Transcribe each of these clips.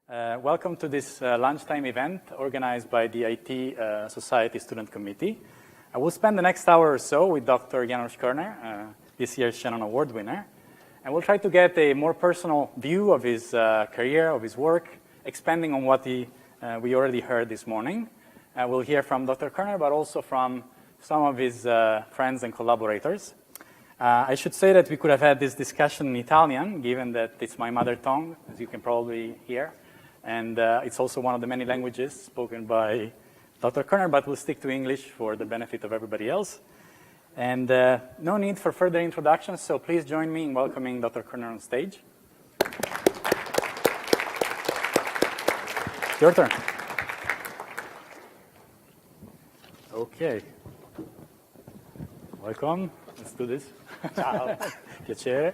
Welcome to this lunchtime event organized by the IT Society Student Committee. I will spend the next hour or so with Dr. Janós Körner, this year's Shannon Award winner, and we'll try to get a more personal view of his career, of his work, expanding on what we already heard this morning. We'll hear from Dr. Körner, but also from some of his friends and collaborators. I should say that we could have had this discussion in Italian, given that it's my mother tongue, as you can probably hear. And it's also one of the many languages spoken by Dr. Körner, but we'll stick to English for the benefit of everybody else. And no need for further introductions, so please join me in welcoming Dr. Körner on stage. Your turn. Okay. Welcome. Let's do this. Ciao. Piacere.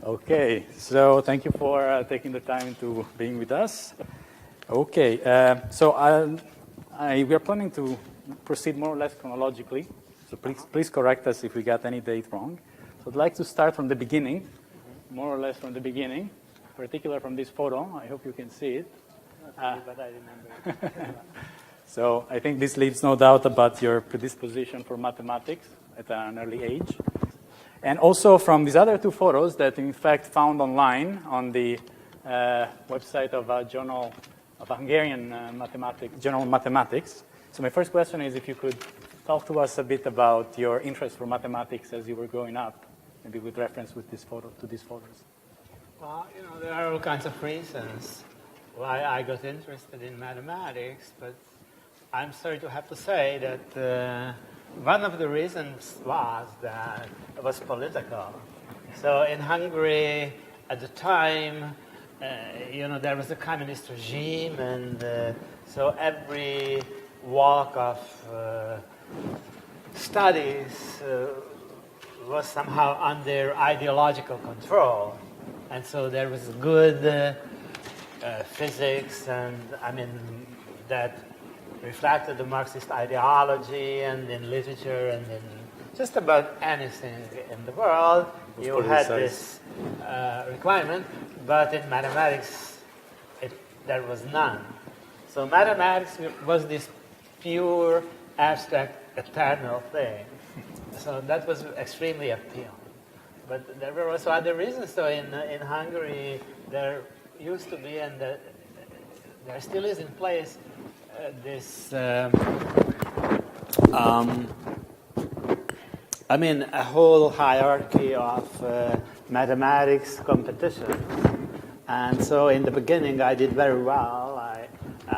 Okay, so thank you for taking the time to being with us. Okay, we are planning to proceed more or less chronologically, so please correct us if we got any date wrong. So I'd like to start from the beginning, more or less from the beginning, in particular from this photo. I hope you can see it. But I remember. So I think this leaves no doubt about your predisposition for mathematics at an early age. And also from these other two photos that in fact found online on the website of a journal of Hungarian Journal of Mathematics. So my first question is if you could talk to us a bit about your interest for mathematics as you were growing up, maybe with reference to these photos. Well, there are all kinds of reasons why I got interested in mathematics, but I'm sorry to have to say that one of the reasons was that it was political. So in Hungary, at the time, there was a communist regime, and so every walk of studies was somehow under ideological control. And so there was good physics, and that reflected the Marxist ideology, and in literature, and in just about anything in the world, you had this requirement, but in mathematics, there was none. So mathematics was this pure, abstract, eternal thing. So that was extremely appealing. But there were also other reasons. So in Hungary, there used to be, and there still is in place, this, a whole hierarchy of mathematics competitions. And so in the beginning, I did very well. I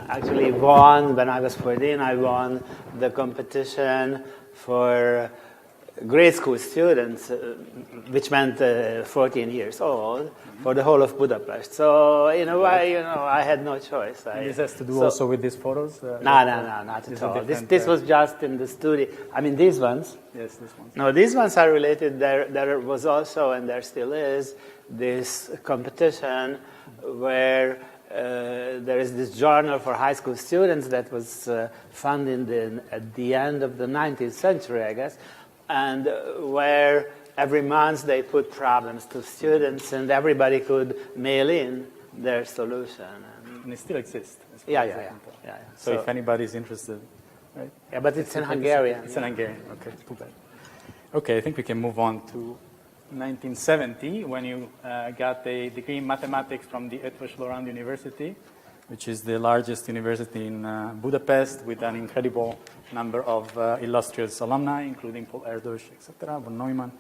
actually won, when I was 14, I won the competition for grade school students, which meant 14 years old, for the whole of Budapest. So in a way, I had no choice. This has to do also with these photos? No, not at all. This was just in the studio. These ones. Yes, these ones. No, these ones are related. There was also, and there still is, this competition where there is this journal for high school students that was funded at the end of the 19th century, I guess, and where every month they put problems to students, and everybody could mail in their solution. And it still exists. Yeah. So if anybody is interested, right? Yeah, but it's in Hungarian. It's in Hungarian. Okay, too bad. Okay, I think we can move on to 1970, when you got a degree in mathematics from the Eötvös Loránd University, which is the largest university in Budapest, with an incredible number of illustrious alumni, including Paul Erdős, etc., von Neumann.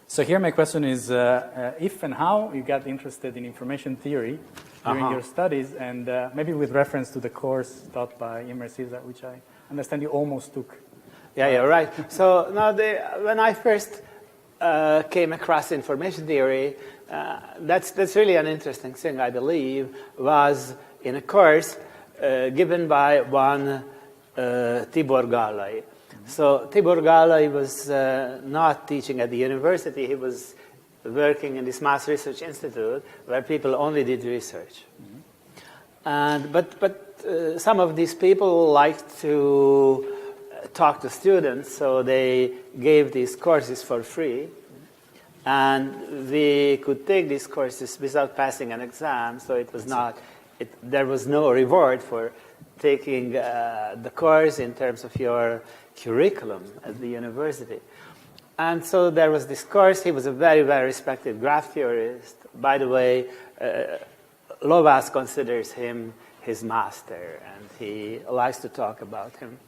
So here my question is, if and how you got interested in information theory during your studies, and maybe with reference to the course taught by Imre César, which I understand you almost took. Yeah, right. So now, when I first came across information theory, that's really an interesting thing, I believe, was in a course given by one Tibor Gallai. So Tibor Gallai was not teaching at the university. He was working in this Mass Research Institute where people only did research. But some of these people liked to talk to students, so they gave these courses for free. And we could take these courses without passing an exam, so it was not, there was no reward for taking the course in terms of your curriculum at the university. And so there was this course. He was a very, very respected graph theorist. By the way, Lovász considers him his master, and he likes to talk about him.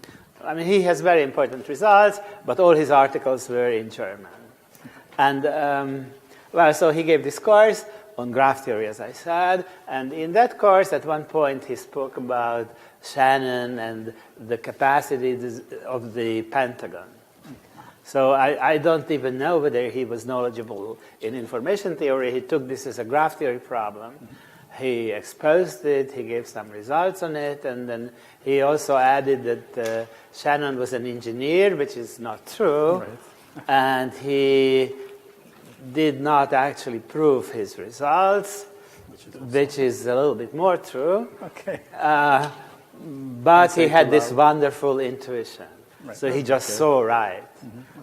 I mean, he has very important results, but all his articles were in German. And, well, so he gave this course on graph theory, as I said, and in that course, at one point, he spoke about Shannon and the capacity of the Pentagon. So I don't even know whether he was knowledgeable in information theory. He took this as a graph theory problem. He exposed it, he gave some results on it, and then he also added that Shannon was an engineer, which is not true, Right. and he did not actually prove his results, which is a little bit more true. Okay. But he had this wonderful intuition. Right. So he just saw right.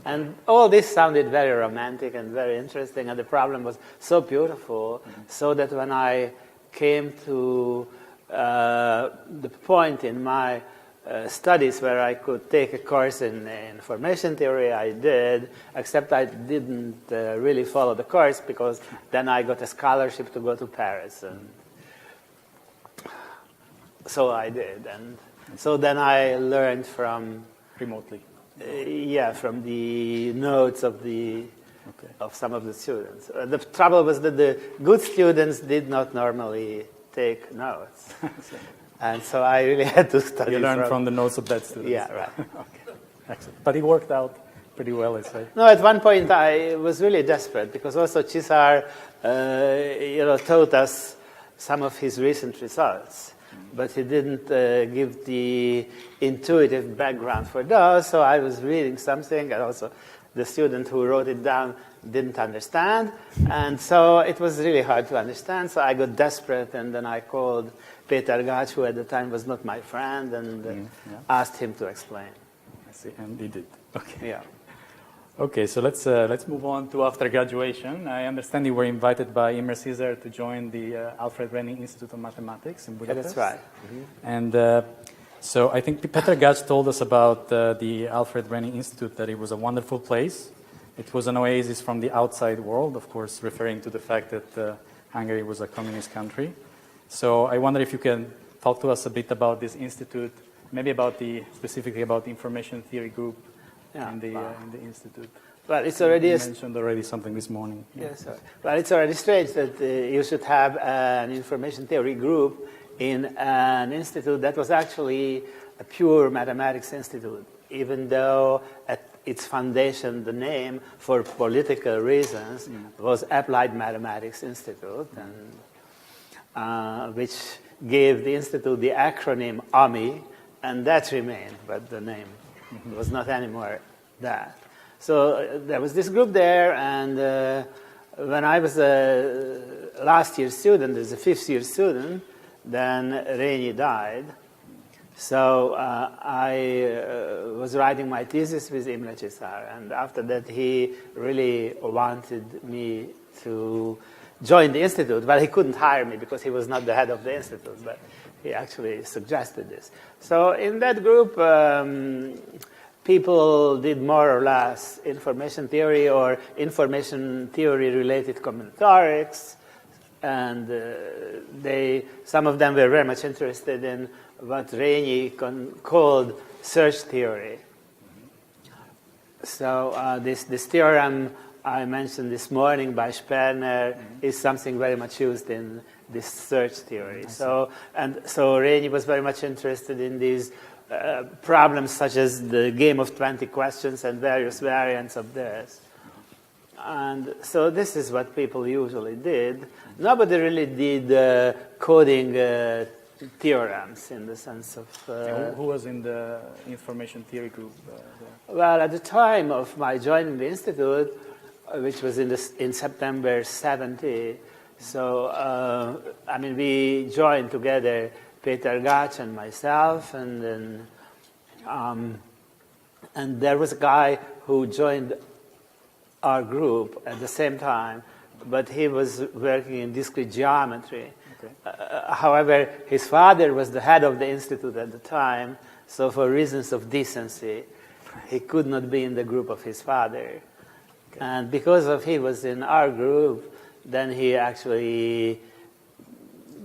And all this sounded very romantic and very interesting, and the problem was so beautiful, so that when I came to the point in my studies where I could take a course in information theory, I did, except I didn't really follow the course, because then I got a scholarship to go to Paris. And so I did. And so then I learned from... Remotely. From the notes of some of the students. The trouble was that the good students did not normally take notes. And so I really had to study. You learned from the notes of bad students. Yeah, right. Okay. Excellent. But it worked out pretty well, I say. No, at one point I was really desperate, because also Chisar taught us some of his recent results. But he didn't give the intuitive background for those, so I was reading something, and also the student who wrote it down didn't understand, and so it was really hard to understand, so I got desperate, and then I called Peter Gács, who at the time was not my friend, and asked him to explain. I see, and he did. Okay. Yeah. Okay, so let's move on to after graduation. I understand you were invited by Imre Caesar to join the Alfred Renning Institute of Mathematics in Budapest. Yeah, that's right. And so I think Peter Gács told us about the Alfred Renning Institute, that it was a wonderful place. It was an oasis from the outside world, of course, referring to the fact that Hungary was a communist country. So I wonder if you can talk to us a bit about this institute, maybe specifically about the information theory group. In the institute. Well, it's already you mentioned already something this morning. Yes. Well, it's already strange that you should have an information theory group in an institute that was actually a pure mathematics institute, even though at its foundation the name, for political reasons, was Applied Mathematics Institute, and which gave the institute the acronym AMI, and that remained, but the name was not anymore that. So there was this group there, and when I was a last year student, as a fifth year student, then Rényi died. So I was writing my thesis with Imre Caesar, and after that he really wanted me to join the institute. Well, he couldn't hire me because he was not the head of the institute, but he actually suggested this. So in that group, people did more or less information theory or information theory-related combinatorics, and some of them were very much interested in what Rényi called search theory. So this theorem I mentioned this morning by Körner is something very much used in this search theory. So Rényi was very much interested in these problems such as the game of 20 questions and various variants of this. And so this is what people usually did. Nobody really did coding theorems in the sense of... Who was in the information theory group? Well, at the time of my joining the institute, which was in September 70, so, we joined together, Peter Gács and myself, and then and there was a guy who joined our group at the same time, but he was working in discrete geometry. Okay. However, his father was the head of the institute at the time, so for reasons of decency, he could not be in the group of his father. Okay. And because of he was in our group, then he actually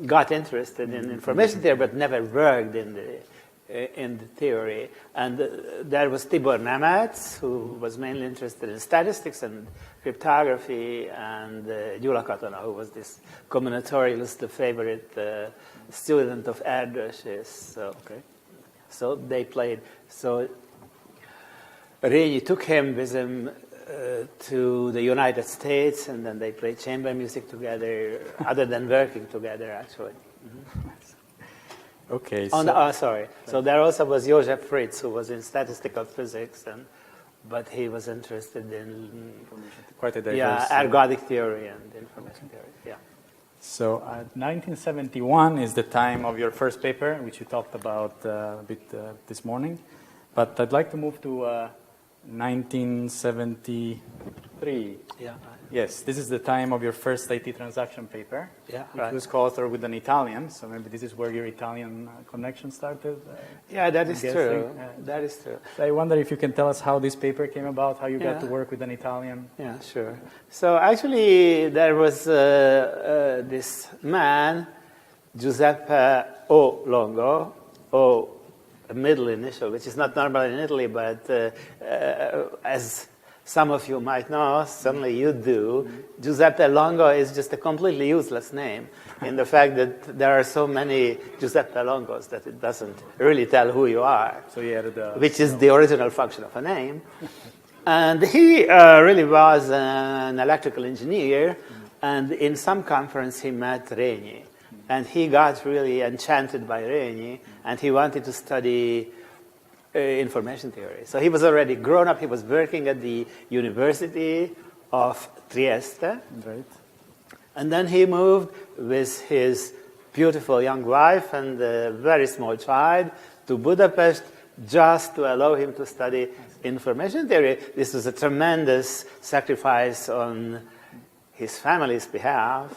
got interested in information theory, but never worked in the theory. And there was Tibor Nemetz, who was mainly interested in statistics and cryptography, and Gyula Katona, who was this combinatorialist, the favorite student of Erdős. So they played. So Rényi took him with him to the United States, and then they played chamber music together, other than working together, actually. Mm-hmm. Okay. So there also was Josef Fritz, who was in statistical physics, but he was interested in quite a diverse, ergodic theory and information theory. Yeah. So 1971 is the time of your first paper, which you talked about a bit this morning. But I'd like to move to 1973. Yeah. Yes, this is the time of your first IT transaction paper. Yeah, which was co-authored with an Italian, so maybe this is where your Italian connection started. Yeah, that is true. That is true. So I wonder if you can tell us how this paper came about, how you got to work with an Italian. Yeah, sure. So actually, there was this man, Giuseppe O. Longo, O, a middle initial, which is not normal in Italy, but as some of you might know, certainly you do, Giuseppe Longo is just a completely useless name in the fact that there are so many Giuseppe Longos that it doesn't really tell who you are, so he added which is the original function of a name. And he really was an electrical engineer, and in some conference he met Rényi. And he got really enchanted by Rényi, and he wanted to study information theory. So he was already grown up. He was working at the University of Trieste. Right. And then he moved with his beautiful young wife and a very small child to Budapest just to allow him to study information theory. This was a tremendous sacrifice on his family's behalf.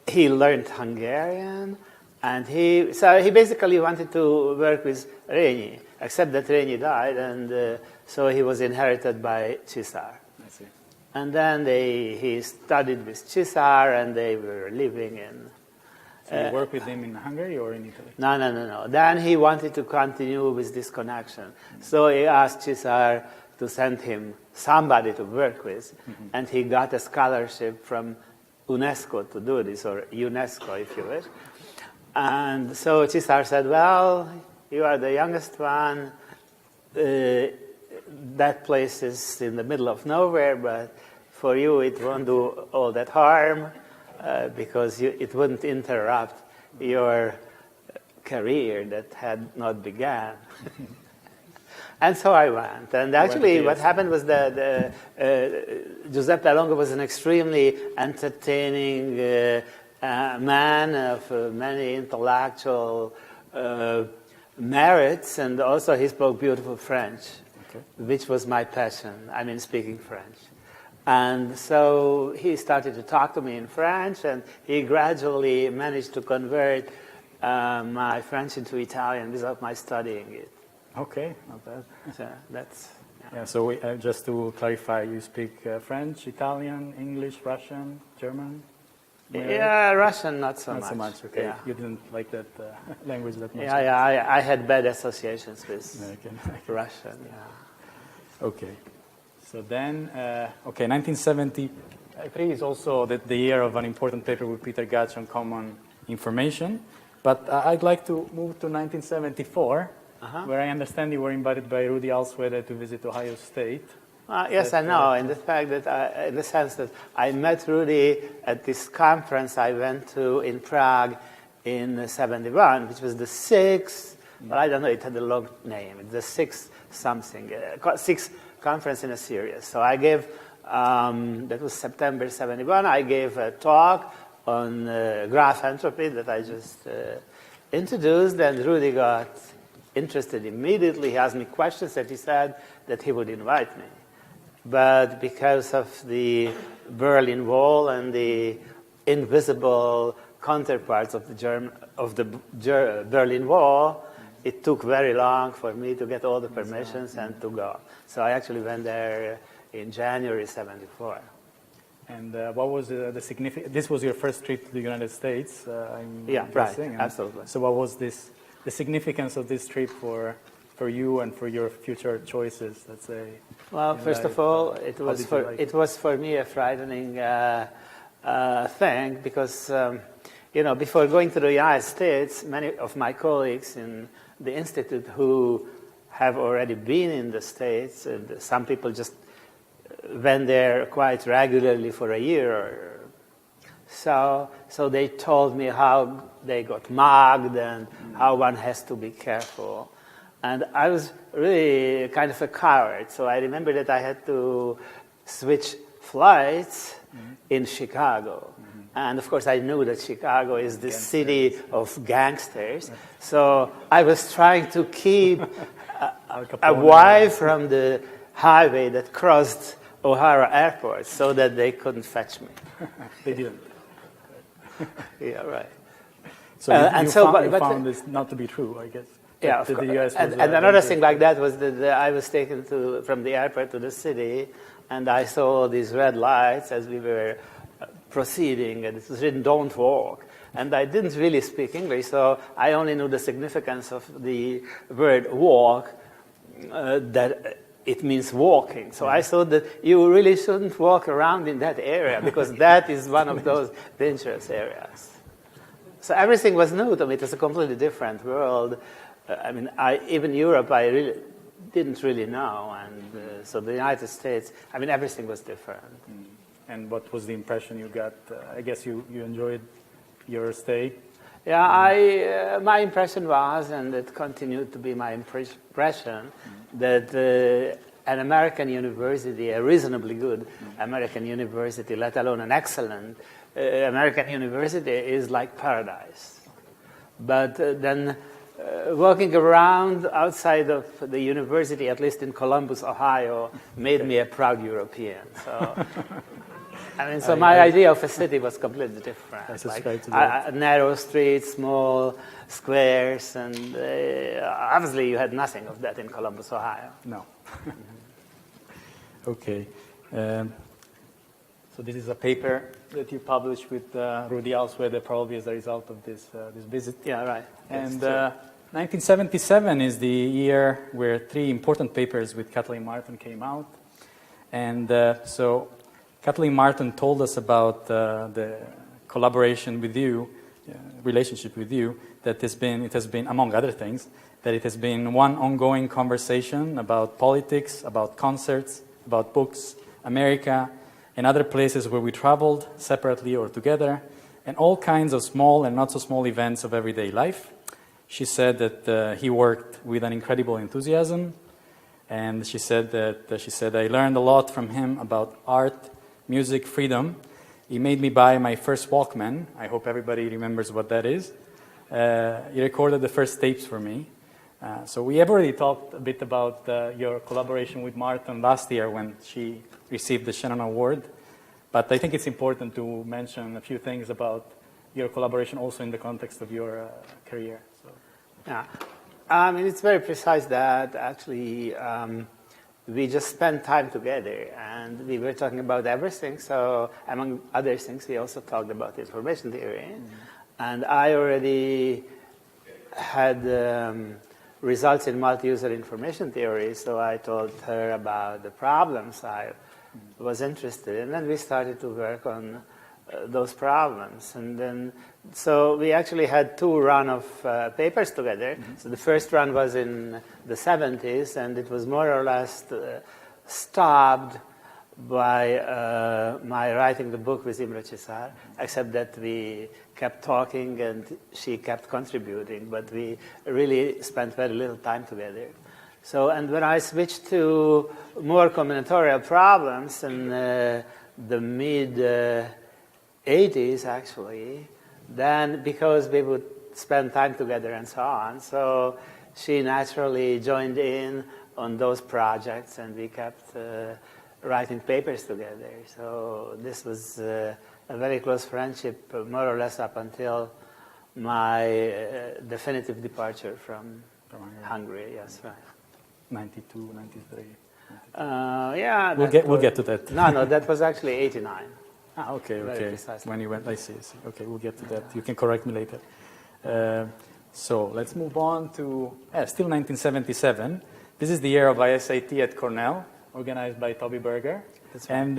He learned Hungarian, and he basically wanted to work with Rényi, except that Rényi died, and so he was inherited by Csiszár. I see. And then he studied with Csiszár, and they were living in... So you worked with him in Hungary or in Italy? No. Then he wanted to continue with this connection. So he asked Csiszár to send him somebody to work with, and he got a scholarship from UNESCO to do this, or UNESCO, if you wish. And so Csiszár said, well, you are the youngest one. That place is in the middle of nowhere, but for you it won't do all that harm because it wouldn't interrupt your career that had not begun. And so I went. And actually what happened was that Giuseppe Longo was an extremely entertaining man of many intellectual merits, and also he spoke beautiful French, which was my passion. I mean, speaking French. And so he started to talk to me in French, and he gradually managed to convert my French into Italian without my studying it. Okay, not bad. So that's... Yeah, so just to clarify, you speak French, Italian, English, Russian, German? Yeah, Russian, not so much. Not so much, okay. Yeah. You didn't like that language that much? Yeah, I had bad associations with Russian, yeah. Okay. So then, 1973 is also the year of an important paper with Peter Gatch on common information. But I'd like to move to 1974, where I understand you were invited by Rudy Alswede to visit Ohio State. Yes, I know, in the fact that in the sense that I met Rudy at this conference I went to in Prague in '71, which was the sixth, but I don't know, it had a long name, the sixth conference in a series. So I gave, that was September '71, I gave a talk on graph entropy that I just introduced, and Rudy got interested immediately. He asked me questions that he said that he would invite me. but because of the Berlin Wall and the invisible counterparts of the Berlin Wall, it took very long for me to get all the permissions and to go. So I actually went there in January '74. And what was the significance? This was your first trip to the United States, I'm guessing. Right, absolutely. So what was the significance of this trip for you and for your future choices, let's say? Well, first of all, it was for me a frightening thing because, before going to the United States, many of my colleagues in the Institute who have already been in the States, and some people just went there quite regularly for a year or so they told me how they got mugged and how one has to be careful. And I was really kind of a coward, so I remember that I had to switch flights in Chicago. And of course I knew that Chicago is the city of gangsters, so I was trying to keep away from the highway that crossed O'Hara Airport so that they couldn't fetch me. They didn't. Yeah, right. So you found this not to be true, I guess. Yeah, the US and another thing like that was that I was taken from the airport to the city, and I saw these red lights as we were proceeding, and it was written, "Don't walk." And I didn't really speak English, so I only knew the significance of the word walk, that it means walking. So I thought that you really shouldn't walk around in that area because that is one of those dangerous areas. So everything was new to me. It was a completely different world. Even Europe, I really didn't really know. And so the United States, everything was different. And what was the impression you got? I guess you enjoyed your stay? Yeah, my impression was, and it continued to be my impression, that an American university, a reasonably good American university, let alone an excellent American university, is like paradise. But then walking around outside of the university, at least in Columbus, Ohio, made me a proud European. So my idea of a city was completely different. Narrow streets, small squares, and obviously you had nothing of that in Columbus, Ohio. No. Okay. So this is a paper that you published with Rudi Alswede, probably as a result of this visit. Yeah, right. And 1977 is the year where 3 important papers with Kathleen Martin came out. And so Kathleen Martin told us about the collaboration with you, relationship with you, that it has been, among other things, that it has been one ongoing conversation about politics, about concerts, about books, America, and other places where we traveled separately or together, and all kinds of small and not so small events of everyday life. She said that he worked with an incredible enthusiasm, and she said I learned a lot from him about art, music, freedom. He made me buy my first Walkman. I hope everybody remembers what that is. He recorded the first tapes for me. So we have already talked a bit about your collaboration with Martin last year when she received the Shannon Award. But I think it's important to mention a few things about your collaboration also in the context of your career. So. Yeah, it's very precise that actually we just spent time together and we were talking about everything. So among other things, we also talked about information theory. And I already had results in multi-user information theory, so I told her about the problems I was interested in, and we started to work on those problems. And then, so we actually had 2 runs of papers together. So the first run was in the 70s, and it was more or less stopped by my writing the book with Imre Csiszár, except that we kept talking and she kept contributing, but we really spent very little time together. So, and when I switched to more combinatorial problems in the mid-80s, actually, then because we would spend time together and so on, so she naturally joined in on those projects, and we kept writing papers together. So this was a very close friendship, more or less up until my definitive departure from Hungary. Yes, right. 92, 93. Yeah. We'll get to that. No, that was actually 89. Okay. Precisely. When you went, I see. Okay, we'll get to that. You can correct me later. So let's move on to still 1977. This is the year of ISIT at Cornell, organized by Toby Berger. That's right. And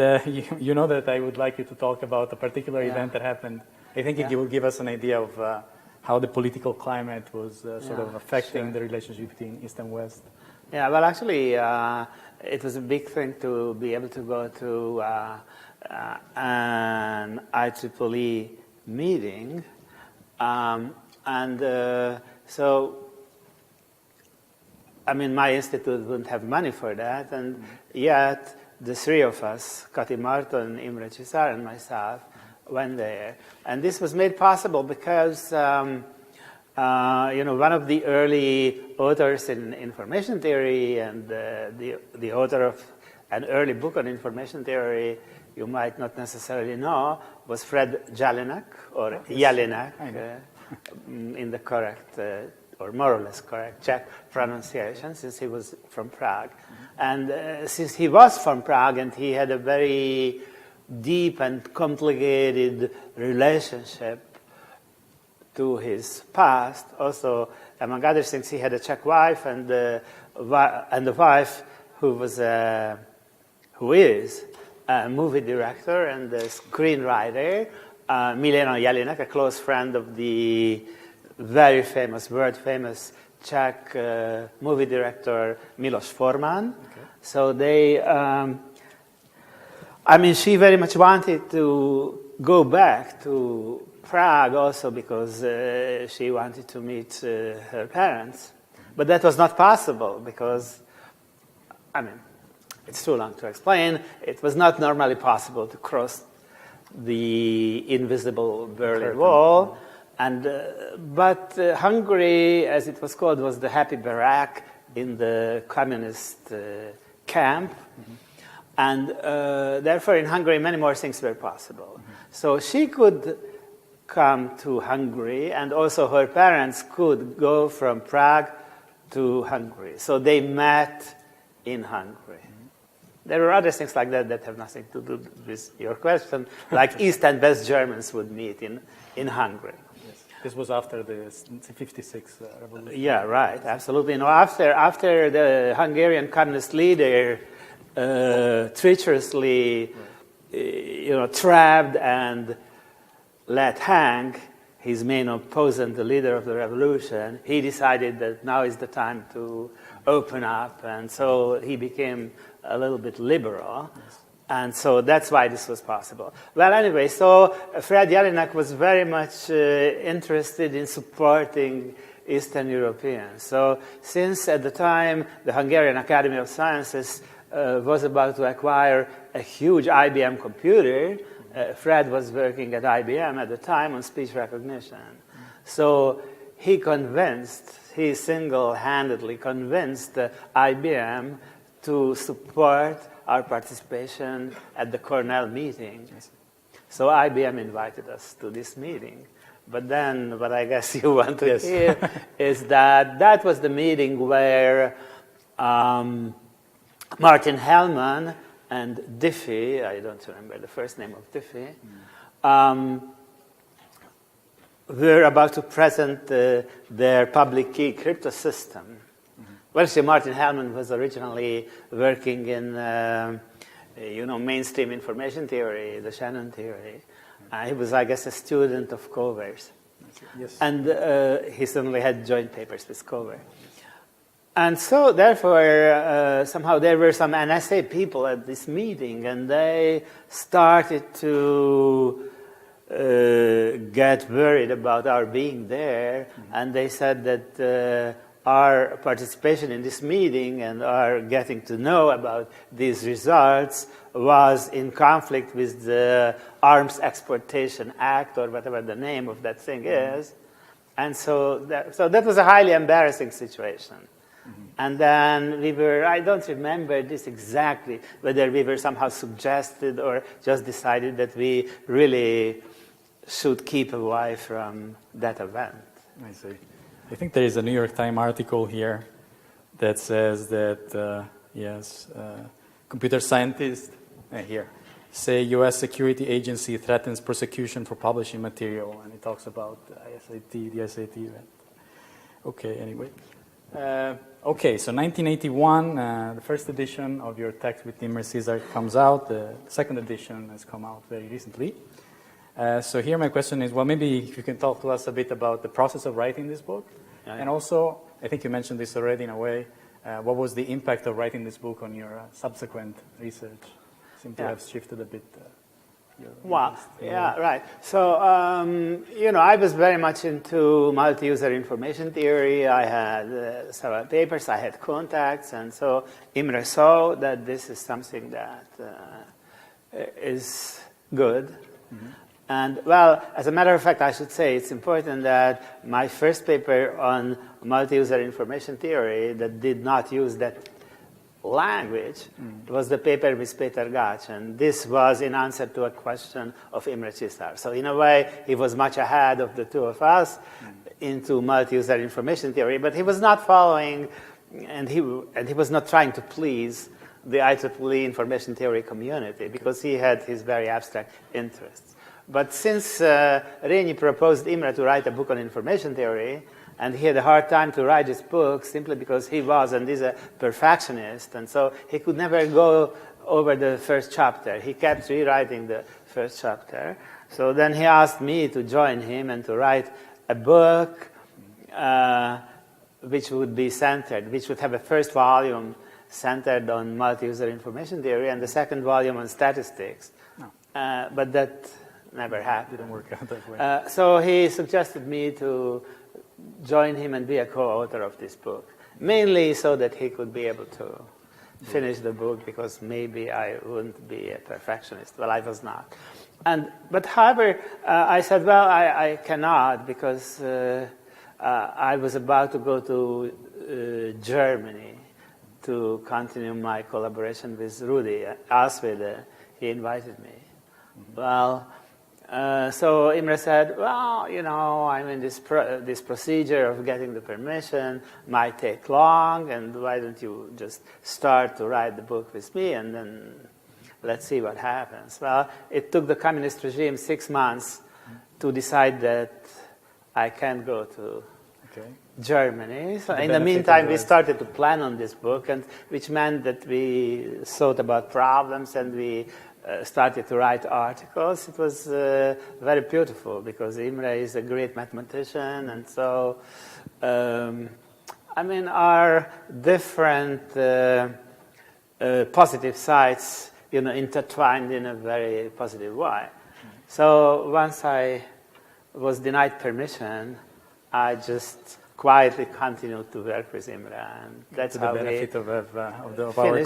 you know that I would like you to talk about a particular event that happened. I think it will give us an idea of how the political climate was sort of affecting the relationship between East and West. Yeah, well, actually, it was a big thing to be able to go to an IEEE meeting. So, I mean, my institute wouldn't have money for that, and yet the three of us, Kathleen Martin, Imre Chisar, and myself, went there. And this was made possible because, one of the early authors in information theory and the author of an early book on information theory you might not necessarily know was Fred Jelinek, or Jelinek, in the correct, or more or less correct Czech pronunciation, since he was from Prague. And since he was from Prague and he had a very deep and complicated relationship to his past, also, among other things, he had a Czech wife and a wife who is a movie director and a screenwriter, Milena Jelinek, a close friend of the very famous, world-famous Czech movie director Milos Forman. Okay. So they, she very much wanted to go back to Prague also because she wanted to meet her parents. But that was not possible because, it's too long to explain. It was not normally possible to cross the invisible Berlin Wall. And, but Hungary, as it was called, was the happy barack in the communist camp. Mm-hmm. And therefore, in Hungary, many more things were possible. Mm-hmm. So she could come to Hungary, and also her parents could go from Prague to Hungary. So they met in Hungary. Mm-hmm. There are other things like that that have nothing to do with your question, like East and West Germans would meet in Hungary. Yes. This was after the 56 revolution. Yeah, right, absolutely. No, after the Hungarian communist leader treacherously, trapped and let hang his main opponent, the leader of the revolution, he decided that now is the time to open up, and so he became a little bit liberal, yes. And so that's why this was possible. Well, anyway, so Fred Jelinek was very much interested in supporting Eastern Europeans. So since at the time the Hungarian Academy of Sciences was about to acquire a huge IBM computer, Fred was working at IBM at the time on speech recognition. So he single-handedly convinced IBM to support our participation at the Cornell meeting. Yes. So IBM invited us to this meeting. But then what I guess you want to hear is that was the meeting where Martin Hellman and Diffie, I don't remember the first name of Diffie, were about to present their public key crypto system. Mm-hmm. Well, see, Martin Hellman was originally working in, mainstream information theory, the Shannon theory. He was, I guess, a student of Cover's. Yes. And he certainly had joint papers with Cover. And so, therefore, somehow there were some NSA people at this meeting, and they started to get worried about our being there, and they said that our participation in this meeting and our getting to know about these results was in conflict with the Arms Exportation Act, or whatever the name of that thing is. And so that was a highly embarrassing situation. And then we were, I don't remember this exactly, whether we were somehow suggested or just decided that we really should keep away from that event. I see. I think there is a New York Times article here that says that, computer scientists here say U.S. security agency threatens prosecution for publishing material, and it talks about the ISIT event. Okay, anyway. Okay, so 1981, the first edition of your text with Imre Cesar comes out. The second edition has come out very recently. So here my question is, well, maybe if you can talk to us a bit about the process of writing this book. And also, I think you mentioned this already in a way, what was the impact of writing this book on your subsequent research? Seem to have shifted a bit. Well, yeah, right. So, I was very much into multi-user information theory. I had several papers, I had contacts, and so Imre saw that this is something that is good. Mm-hmm. And, well, as a matter of fact, I should say it's important that my first paper on multi-user information theory that did not use that language was the paper with Peter Gach, and this was in answer to a question of Imre Cesar. So in a way, he was much ahead of the two of us into multi-user information theory, but he was not following, and he was not trying to please the IEEE information theory community because he had his very abstract interests. But since Rényi proposed Imre to write a book on information theory, and he had a hard time to write this book simply because he was and is a perfectionist, and so he could never go over the first chapter. He kept rewriting the first chapter. So then he asked me to join him and to write a book which would be centered, which would have a first volume centered on multi-user information theory and the second volume on statistics. No. But that never happened. Didn't work out that way. So he suggested me to join him and be a co-author of this book, mainly so that he could be able to finish the book, because maybe I wouldn't be a perfectionist. Well, I was not. But however, I said, well, I cannot, because I was about to go to Germany to continue my collaboration with Rudi Aswede. He invited me. Well, so Imre said, well, I mean, this procedure of getting the permission might take long, and why don't you just start to write the book with me, and then let's see what happens. Well, it took the communist regime 6 months to decide that I can't go to Germany. So in the meantime, we started to plan on this book, and which meant that we thought about problems, and we started to write articles. It was very beautiful because Imre is a great mathematician, and so our different positive sides, intertwined in a very positive way. So once I was denied permission, I just quietly continued to work with Imre, and that's how we finished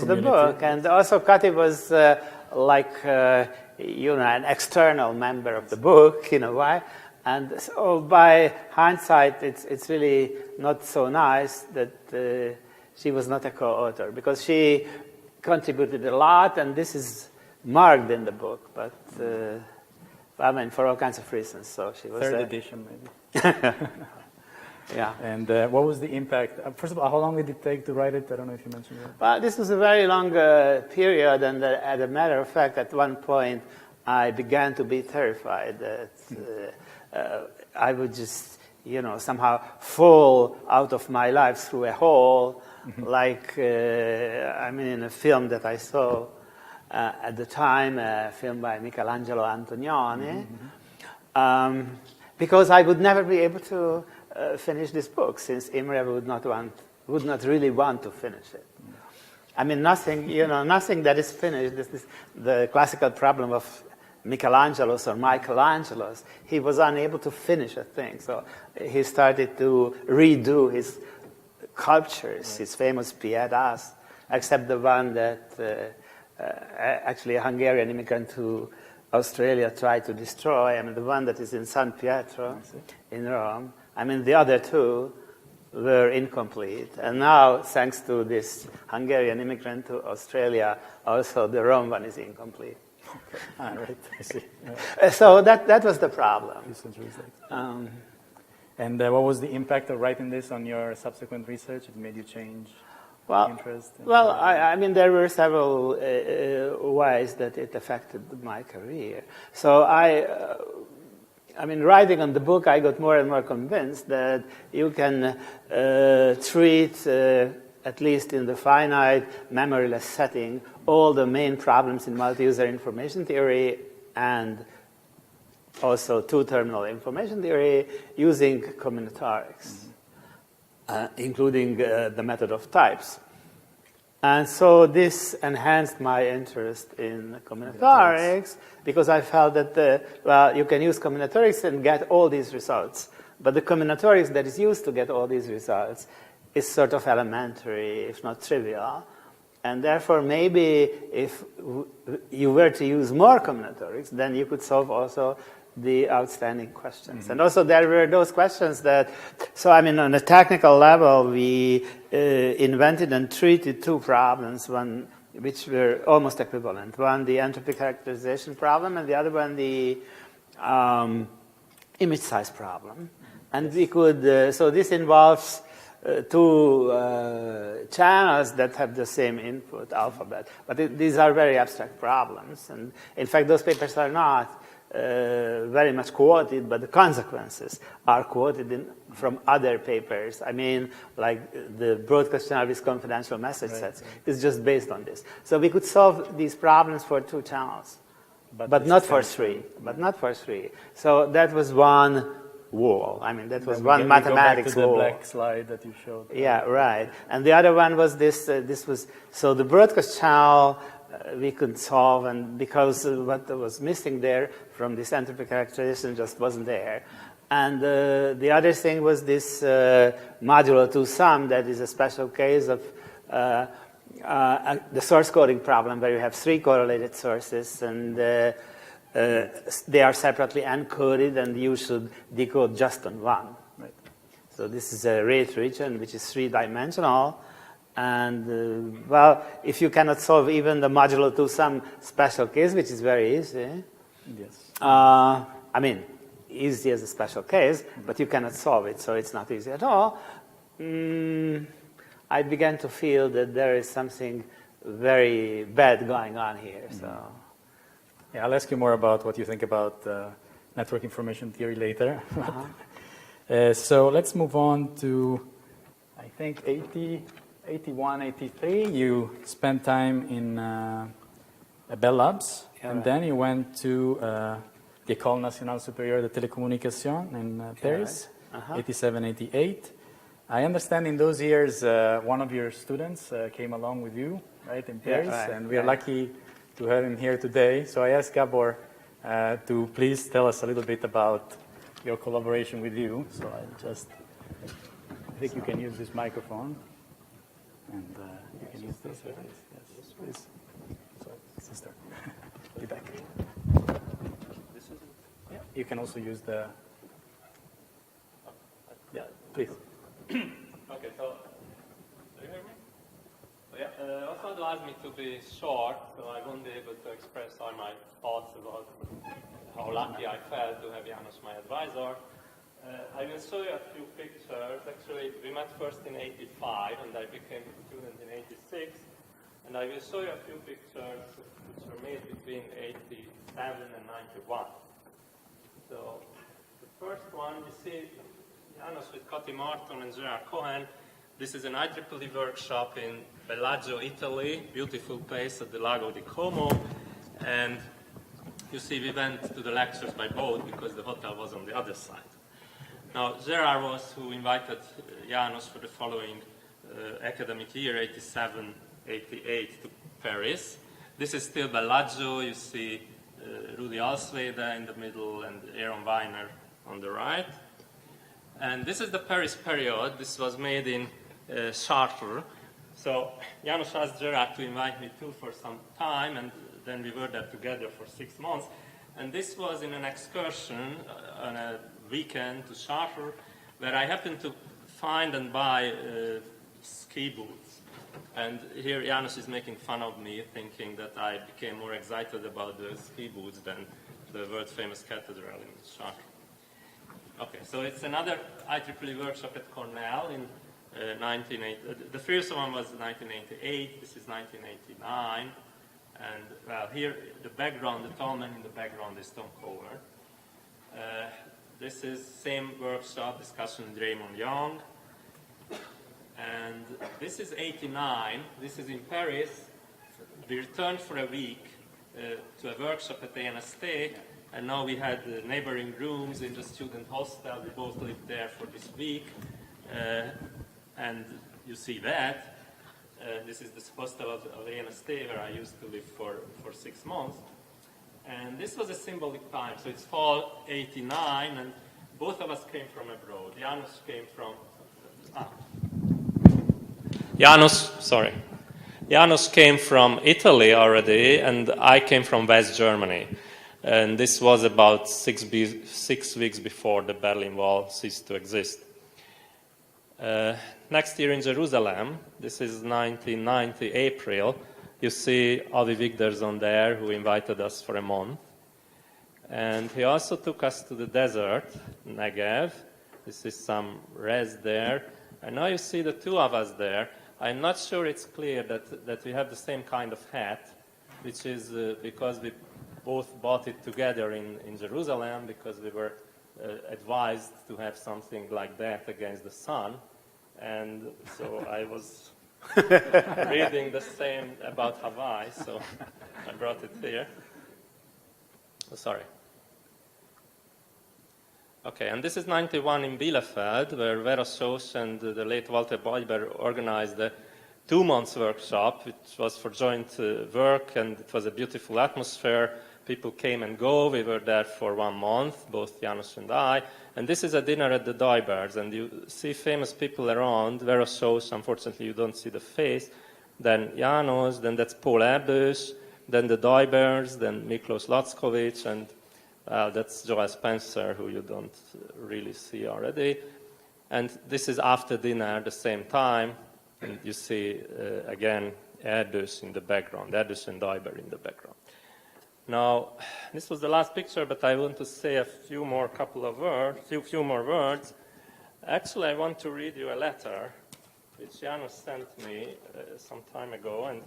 the book. And also, Kati was an external member of the book in a way. And so, by hindsight, it's really not so nice that she was not a co-author, because she contributed a lot, and this is marked in the book. But for all kinds of reasons, so she was third edition, maybe. Yeah. And what was the impact? First of all, how long did it take to write it? I don't know if you mentioned that. Well, this was a very long period, and as a matter of fact, at one point, I began to be terrified that I would just, somehow fall out of my life through a hole, like, in a film that I saw at the time, a film by Michelangelo Antonioni, because I would never be able to finish this book, since Imre would not really want to finish it. I mean, nothing that is finished. This is the classical problem of Michelangelo's or Michelangelo's. He was unable to finish a thing, so he started to redo his sculptures, his famous Pietas, except the one that actually a Hungarian immigrant to Australia tried to destroy. I mean, the one that is in San Pietro in Rome. I mean, the other two were incomplete. And now, thanks to this Hungarian immigrant to Australia, also the Rome one is incomplete. Okay. Right, I see. So that was the problem. And what was the impact of writing this on your subsequent research? It made you change interest? Well, I mean, there were several ways that it affected my career. So I mean, writing on the book, I got more and more convinced that you can treat, at least in the finite memoryless setting, all the main problems in multi-user information theory and also two-terminal information theory using combinatorics, including the method of types. And so this enhanced my interest in combinatorics because I felt that, well, you can use combinatorics and get all these results. But the combinatorics that is used to get all these results is sort of elementary, if not trivial. And therefore, maybe if you were to use more combinatorics, then you could solve also the outstanding questions. Mm-hmm. And also there were those questions that, so I mean, on a technical level, we invented and treated two problems, one which were almost equivalent. One, the entropy characterization problem, and the other one, the image size problem. And we could, so this involves two channels that have the same input alphabet. But these are very abstract problems. And in fact, those papers are not very much quoted, but the consequences are quoted from other papers. I mean, like the broadcast channel with confidential message sets is just based on this. So we could solve these problems for two channels, but not for three. But not for three. So that was one wall. I mean, that was one mathematics wall. The black slide that you showed. Yeah, right. And the other one was this. This was so the broadcast channel. We could solve, and because what was missing there from this entropy characterization just wasn't there. And the other thing was this modulo 2 sum that is a special case of the source coding problem where you have three correlated sources and they are separately encoded and you should decode just on one. Right. So this is a rate region which is three-dimensional. And, well, if you cannot solve even the modulo 2 sum special case, which is very easy, yes. I mean, easy as a special case, but you cannot solve it, so it's not easy at all, I began to feel that there is something very bad going on here. So, yeah, I'll ask you more about what you think about network information theory later. So let's move on to, I think, 81, 83, you spent time in Bell Labs, and then you went to the École Nationale Supérieure de Télécommunications in Paris, 87, 88. I understand in those years, one of your students came along with you, right, in Paris, and we are lucky to have him here today. So I asked Gabor to please tell us a little bit about your collaboration with you. So I think you can use this microphone. And you can use this. Yes, please. Sorry, sister. Be back. This is it? Yeah, you can also use the... Yeah, please. Okay, so do you hear me? So yeah, also allows me to be short, so I won't be able to express all my thoughts about how lucky I felt to have Janós my advisor. I will show you a few pictures. Actually, we met first in 85, and I became a student in 86. And I will show you a few pictures which were made between 87 and 91. So, the first one, you see Janós with Kathleen Martin and Gerard Cohen. This is an IEEE workshop in Bellagio, Italy, beautiful place at the Lago di Como. And you see, we went to the lectures by boat because the hotel was on the other side. Now, Gerard was who invited Janós for the following academic year, 87, 88, to Paris. This is still Bellagio. You see Rudi Alswede in the middle and Aaron Weiner on the right. And this is the Paris period. This was made in Chartres. So Janós asked Gerard to invite me too for some time, and then we were there together for 6 months. And this was in an excursion on a weekend to Chartres, where I happened to find and buy ski boots. And here Janós is making fun of me, thinking that I became more excited about the ski boots than the world-famous cathedral in Chartres. Okay, so it's another IEEE workshop at Cornell in 1980. The first one was 1988. This is 1989. And well, here the background, the tall man in the background is Tom Coward. This is same workshop discussion with Raymond Young. And this is 89. This is in Paris. We returned for a week to a workshop at the ISIT, and now we had neighboring rooms in the student hostel. We both lived there for this week. And you see that. This is the hostel of the ISIT where I used to live for 6 months. And this was a symbolic time. So it's fall 89, and both of us came from abroad. Janós came from... Janós came from Italy already, and I came from West Germany. And this was about 6 weeks before the Berlin Wall ceased to exist. Next year in Jerusalem, this is 1990, April, you see Avi Vigdersson there, who invited us for a month. And he also took us to the desert, Negev. This is some res there. And now you see the two of us there. I'm not sure it's clear that we have the same kind of hat, which is because we both bought it together in Jerusalem, because we were advised to have something like that against the sun. And so I was reading the same about Hawaii, so I brought it here. Oh, sorry. Okay, and this is 91 in Bielefeld, where Vera Schoch and the late Walter Beuber organized a 2-month workshop, which was for joint work, and it was a beautiful atmosphere. People came and go. We were there for 1 month, both Janós and I. And this is a dinner at the Deubers, and you see famous people around. Vera Schoch, unfortunately, you don't see the face. Then Janós, then that's Paul Erbös, then the Deubers, then Miklos Lackovic, and that's Joel Spencer, who you don't really see already. And this is after dinner, the same time, and you see, again, Erbös in the background, Erbös and Deuber in the background. Now, this was the last picture, but I want to say a few more words. Actually, I want to read you a letter which Janós sent me some time ago, and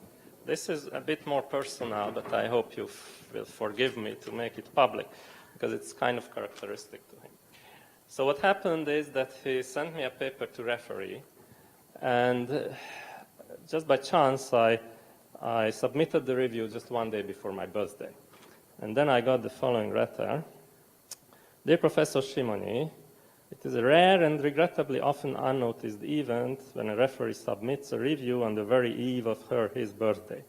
this is a bit more personal, but I hope you will forgive me to make it public, because it's kind of characteristic to him. So what happened is that he sent me a paper to referee, and just by chance, I submitted the review just 1 day before my birthday. And then I got the following letter. Dear Professor Shimoni, it is a rare and regrettably often unnoticed event when a referee submits a review on the very eve of his birthday.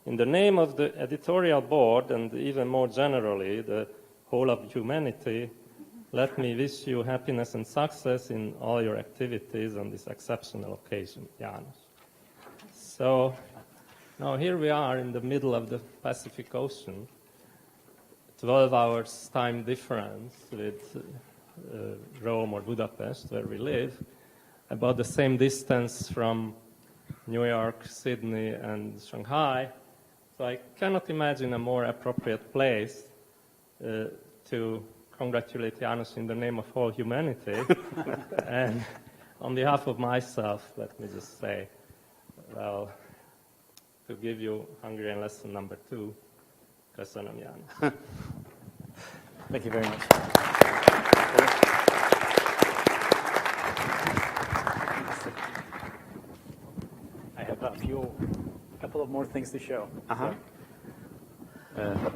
In the name of the editorial board, and even more generally, the whole of humanity, let me wish you happiness and success in all your activities on this exceptional occasion, Janós. So now here we are in the middle of the Pacific Ocean, 12 hours time difference with Rome or Budapest, where we live, about the same distance from New York, Sydney, and Shanghai. So I cannot imagine a more appropriate place to congratulate Janós in the name of all humanity. And on behalf of myself, let me just say, well, to give you Hungarian lesson number 2, köszönöm, Janós. Thank you very much. I have a couple of more things to show.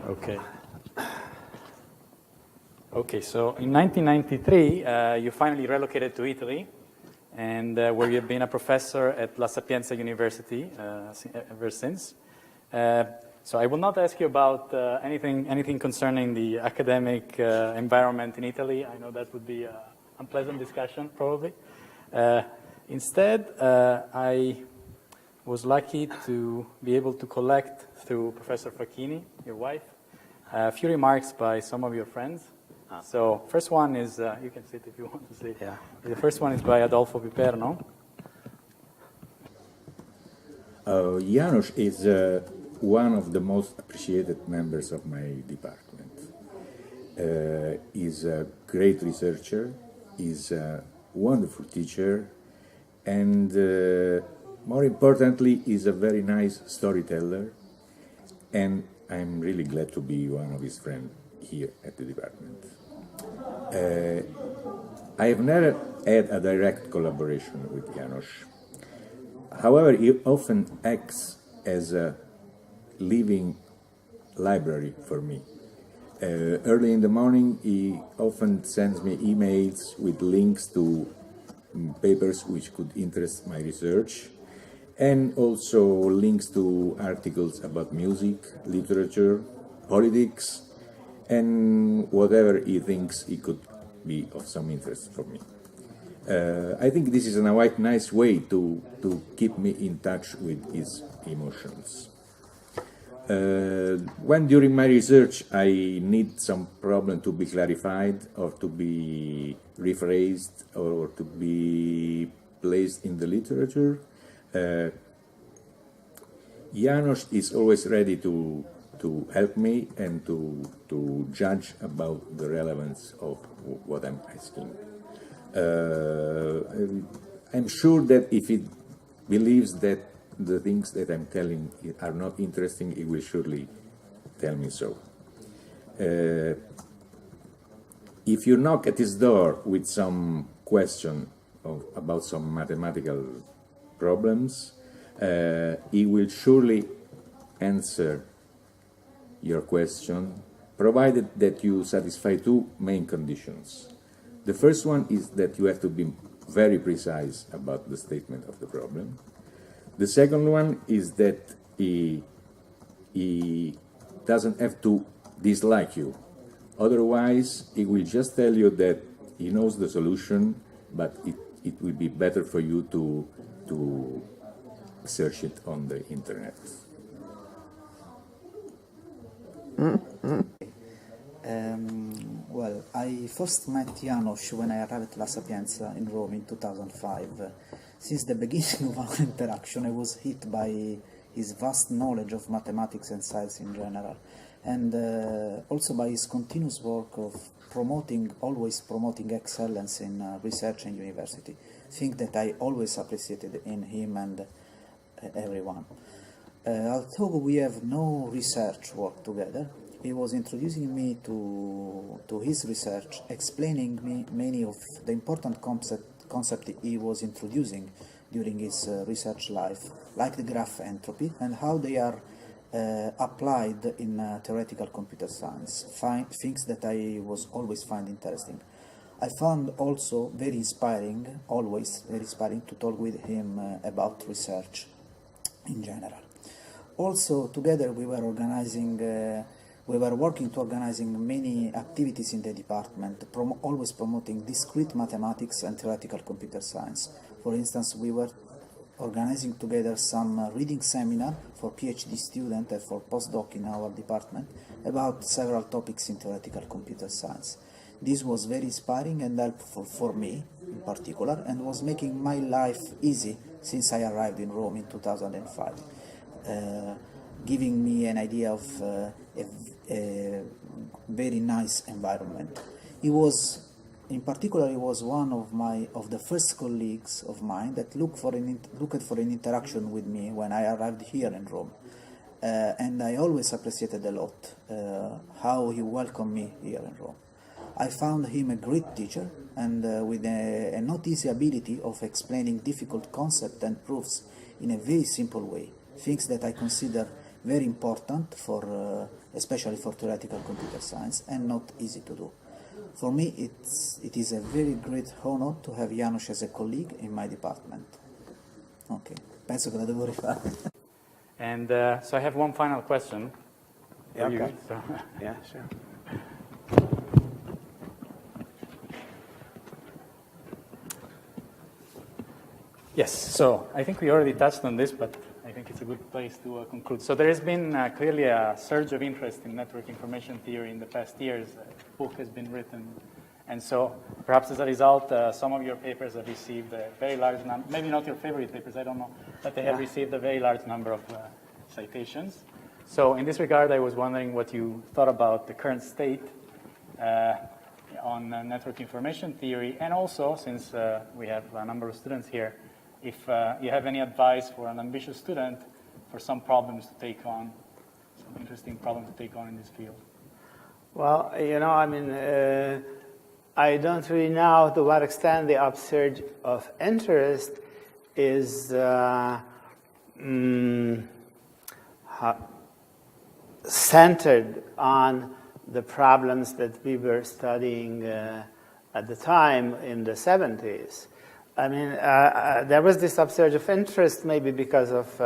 Okay. Okay, so in 1993, you finally relocated to Italy, and where you've been a professor at La Sapienza University ever since. So I will not ask you about anything concerning the academic environment in Italy. I know that would be an unpleasant discussion, probably. Instead, I was lucky to be able to collect through Professor Facchini, your wife, a few remarks by some of your friends So first one is, you can sit if you want to sit. Yeah. The first one is by Adolfo Piperno. Janós is one of the most appreciated members of my department. He's a great researcher, he's a wonderful teacher, and more importantly, he's a very nice storyteller, and I'm really glad to be one of his friends here at the department. I have never had a direct collaboration with Janós. However, he often acts as a living library for me. Early in the morning, he often sends me emails with links to papers which could interest my research, and also links to articles about music, literature, politics, and whatever he thinks it could be of some interest for me. I think this is a nice way to keep me in touch with his emotions. When during my research I need some problem to be clarified or to be rephrased or to be placed in the literature, Janós is always ready to help me and to judge about the relevance of what I'm asking. I'm sure that if he believes that the things that I'm telling are not interesting, he will surely tell me so. If you knock at his door with some question about some mathematical problems, he will surely answer your question, provided that you satisfy two main conditions. The first one is that you have to be very precise about the statement of the problem. The second one is that he doesn't have to dislike you. Otherwise, he will just tell you that he knows the solution, but it will be better for you to search it on the internet. Well, I first met Janós when I arrived at La Sapienza in Rome in 2005. Since the beginning of our interaction, I was hit by his vast knowledge of mathematics and science in general, and also by his continuous work of always promoting excellence in research and university, thing that I always appreciated in him and everyone. Although we have no research work together, he was introducing me to his research, explaining me many of the important concepts he was introducing during his research life, like the graph entropy and how they are applied in theoretical computer science, things that I was always find interesting. I found also very inspiring, always very inspiring, to talk with him about research in general. Also, together we were working to organizing many activities in the department, always promoting discrete mathematics and theoretical computer science. For instance, we were organizing together some reading seminar for PhD students and for postdoc in our department about several topics in theoretical computer science. This was very inspiring and helpful for me in particular, and was making my life easy since I arrived in Rome in 2005. Giving me an idea of a very nice environment. He was one of the first colleagues of mine that looked for an interaction with me when I arrived here in Rome, and I always appreciated a lot how he welcomed me here in Rome. I found him a great teacher, and with a not easy ability of explaining difficult concepts and proofs in a very simple way, things that I consider very important especially for theoretical computer science, and not easy to do. For me, it is a very great honor to have Janós as a colleague in my department. Ok, penso che la devo rifare. And so I have one final question for you. Okay. So. Yeah, sure. Yes, so I think we already touched on this, but I think it's a good place to conclude. So there has been clearly a surge of interest in network information theory in the past years. A book has been written. And so perhaps as a result, some of your papers have received a very large number, maybe not your favorite papers, I don't know, but they have received a very large number of citations. So in this regard, I was wondering what you thought about the current state on network information theory, and also, since we have a number of students here, if you have any advice for an ambitious student for some problems to take on, some interesting problems to take on in this field. Well, I mean, I don't really know to what extent the upsurge of interest is centered on the problems that we were studying at the time in the 70s. I mean, there was this upsurge of interest maybe because of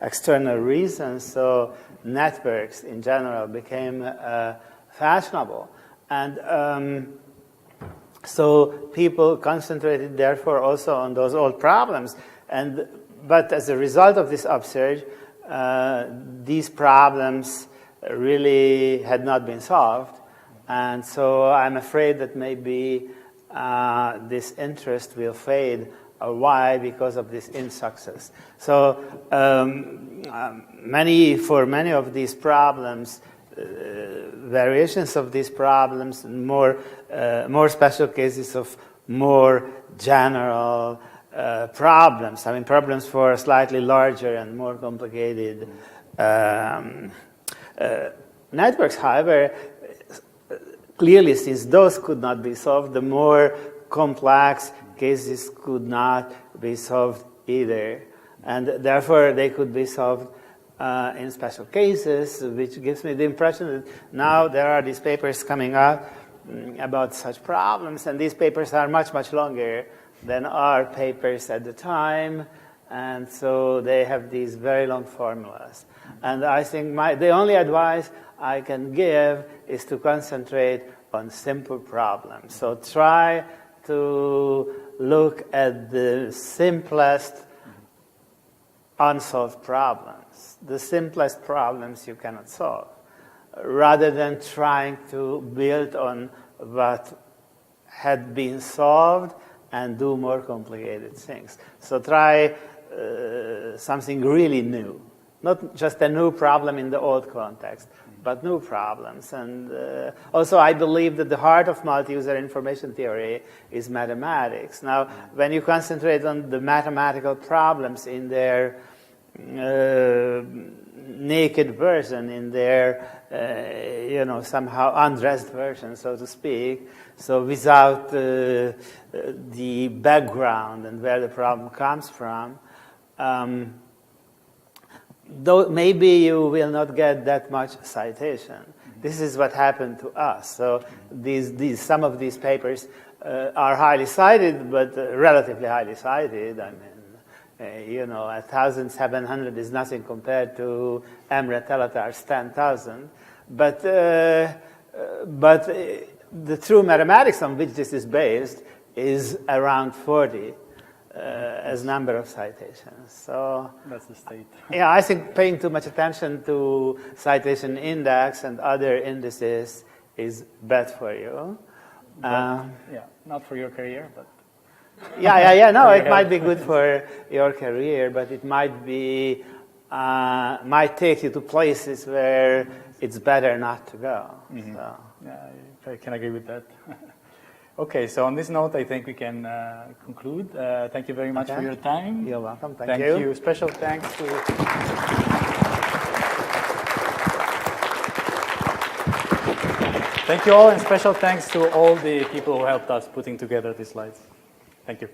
external reasons, so networks in general became fashionable. And so people concentrated, therefore, also on those old problems. But as a result of this upsurge, these problems really had not been solved. And so I'm afraid that maybe this interest will fade. Why? Because of this insuccess. So for many of these problems, variations of these problems, more special cases of more general problems. I mean, problems for slightly larger and more complicated networks. However, clearly, since those could not be solved, the more complex cases could not be solved either. And therefore, they could be solved in special cases, which gives me the impression that now there are these papers coming out about such problems, and these papers are much, much longer than our papers at the time, and so they have these very long formulas. And I think the only advice I can give is to concentrate on simple problems. So try to look at the simplest unsolved problems, the simplest problems you cannot solve, rather than trying to build on what had been solved and do more complicated things. So try something really new, not just a new problem in the old context, but new problems. And also I believe that the heart of multi-user information theory is mathematics. Now, when you concentrate on the mathematical problems in their naked version, in their somehow undressed version, so to speak, so without the background and where the problem comes from, though maybe you will not get that much citation. This is what happened to us. So some of these papers are highly cited, but relatively highly cited. I mean, 1,700 is nothing compared to Emre Telatar's 10,000. But the true mathematics on which this is based is around 40 as number of citations. So that's the state. Yeah, I think paying too much attention to citation index and other indices is bad for you. Not for your career, but. No, it might be good for your career, but it might take you to places where it's better not to go. Mm-hmm. So. Yeah, I can agree with that. Okay, so on this note, I think we can conclude. Thank you very much for your time. You're welcome. Thank you. Special thanks to. Thank you all, and special thanks to all the people who helped us putting together these slides. Thank you.